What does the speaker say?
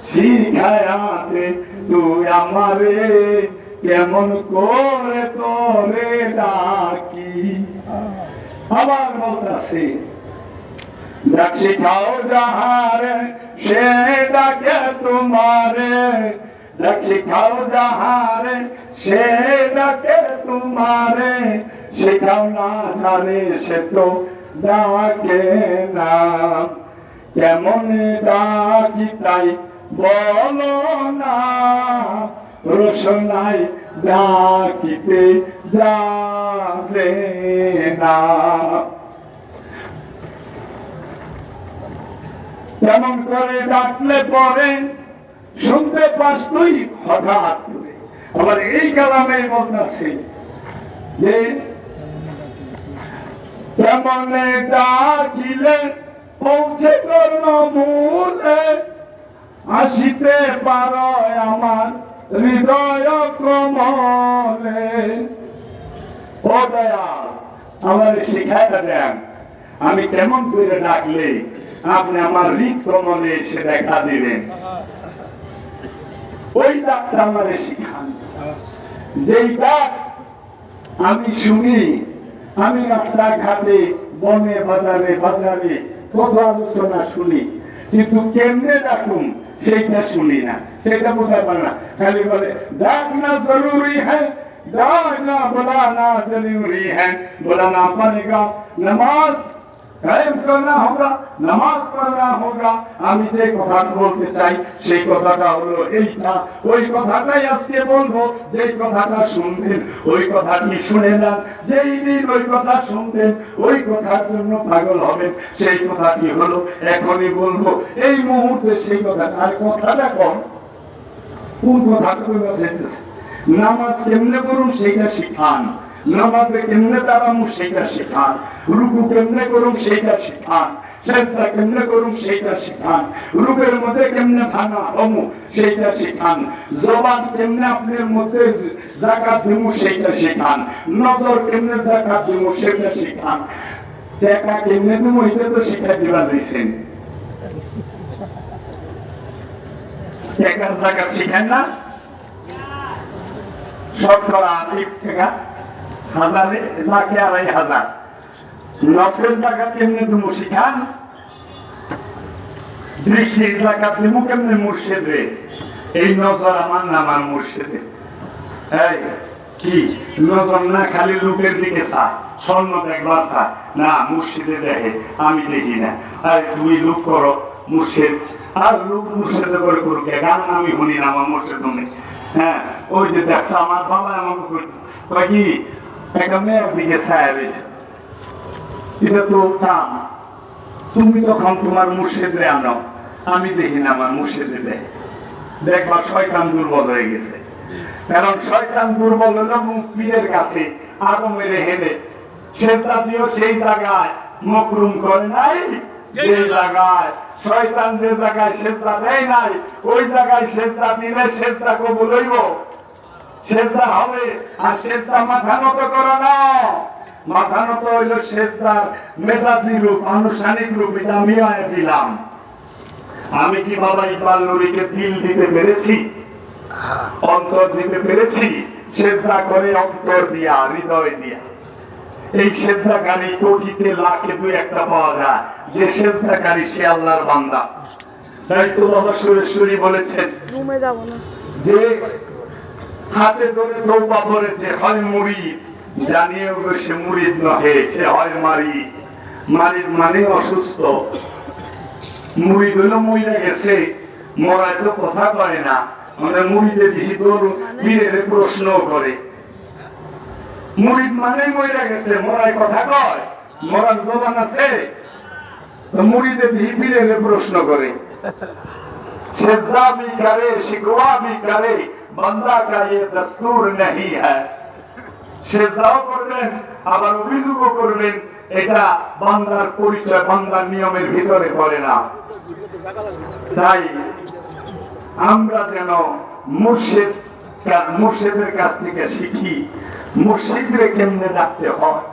শিখায়াতে তুই আমারে কেমন করে তোরে ডাকি। আবার বলতাছি ডাক শিখাও যাহারে সে ডাকে তোমারে, ডাক শিখাও যাহারে সে ডাকে তোমারে, শিখাও না জানে সে তো ডাকে না। কেমন ডাকি তাই বলো না, রোশনাই ডাকিতে যাবে না। কেমন করে ডাকলে পরে শুনতে পাস তুই হঠাৎ করে। আবার এই কালামে বলতেছে যে কেমন ডাকিলে পৌঁছে করল মূলে, আসিতে পারো আমার হৃদয় কমলে। ও দয়াল আমার শিখাইতে দেন, আমি কেমন করে ডাকলে আপনি আমার হৃদ কমলে এসে দেখা দিলেন। ওই ডাকটা আমার শিখান, যেই ডাক আমি শুনি। আমি রাস্তাঘাটে বনে বাজারে বাজারে কত আলোচনা শুনি, কিন্তু কেমনে ডাকুন সেইটা শুনি না, সেটা বোঝা পারে না। খালি বলে ডাকনা জরুরি হ্যাঁ, ডাকনা বুলানা জরুরি হ্যাঁ, बुलाना पड़ेगा, नमाज कायम करना होगा, নামাজ পড়না হোগা। আমি যে কথাটা বলতে চাই সেই কথাটা হলো এইটা। ওই কথাটাই আজকে বলবো। যেই কথাটা শুনবেন ওই কথাটি শুনে যান। যেই দিন ওই কথা শুনবেন ওই কথার জন্য পাগল হবেন। সেই কথাটি হলো এখনই বলবো, এই মুহূর্তে সেই কথাটা। আর কথাটা কোন কথাটা বলতে? নামাজ কেমনে করুন সেইটা শিখান, নামাজে কেমনে দাঁড়াবো সেইটা শিখান, রুকু কেমনে করুন সেইটা শিখান, সেজদা কেমনে করুন সেইটা শিখান, রুকের মধ্যে কেমনে ভাঙা হমু সেইটা শিখান, জবান কেমনে আপনার মধ্যে যাকাত দিমু সেইটা শিখান, নজর কেমনে যাকাত দিমু সেইটা শিখান, টাকা কেমনে দিমু এটা তো শিক্ষা দিবা দিয়েছেন। টাকার যাকাত শিখান না? শতকরা 1 টাকা হাজারে লাখে 2,500 নফের জাকাত কেমনে দিমু শিখান, দৃষ্টির জাকাত দিমু কেমনে মুর্শিদে। এই নজর আমার না আমার মুর্শিদে। এই কি নজর না খালি লোকের দিকে চা, স্বর্ণ দেখবা চা না, মুর্শিদে দেখে আমি দেখি না। আর তুমি লোক করো মুর্শিদ, আর লোক মুর্শিদে করে করুক, গান আমি শুনি না আমার মুর্শিদ শুনি। হ্যাঁ ওই যে দেখছো আমার বাবা আমাকে কি একটা মেয়ের দিকে ছায়া রয়েছে, এটা তো কাম। তুমি তখন তোমার মুর্শিদে আনো, আমি দেখি না আমার মুর্শিদে দেয়। দেখবা শয়তান দুর্বল হয়ে গেছে। কারণ শয়তান দুর্বল হলো পীরের কাছে আরো মেরে হেলে সেটা দিয়েও সেই জায়গায় মকরুম করে নাই। যে জায়গায় শয়তান যে জায়গায় সেজদা দেয় নাই ওই জায়গায় সেজদা দিলে সেজদা কবুল হইব, সেজদা হবে। আর সেজদা মাথা নত করো না, মাথা নত হইল সেজদার মেজাজি রূপ, আনুষ্ঠানিক রূপ। এটা আমি দিলাম। আমি কি বাবা ইকবাল নুরীকে দিল দিতে পেরেছি, অন্তর দিতে পেরেছি? সেজদা করে অন্তর দিয়া, হৃদয় দিয়া। এই সেজদাকারী কোটিতে লাখে 2-1টা পাওয়া যায়। যে সেজদাকারী সে আল্লাহর বান্দা। তাই তো বাবা সুরেশ্বরী বলেছেন যে হাতে ধরে তওবা করেছে হয় মুরিদ, জানিয়েও সে মুরিদ নহে, সে হয় মারিদ। মারিদ মানে অসুস্থ, মুরিদ হলো মইরা গেছে, মরায় তো কথা কয় না। মানে মুরিদে দিহি তোর পীরের প্রশ্ন করে। মুরিদ মানে মইরা গেছে, মরায় কথা কয়, মরার জবান আছে। মুরিদে দিহি পীরের প্রশ্ন করে। সেজদা भी करे शिकवा भी करे, बंदा का ये दस्तूर नहीं है। সেজদাও করবেন আবার অভিযোগও করবেন, এটা বান্দার পরিচয়, বান্দার নিয়মের ভিতরে পড়ে না। তাই আমরা যেন মুর্শিদের কাছ থেকে শিখি মুর্শিদরে কেমনে ডাকতে হয়।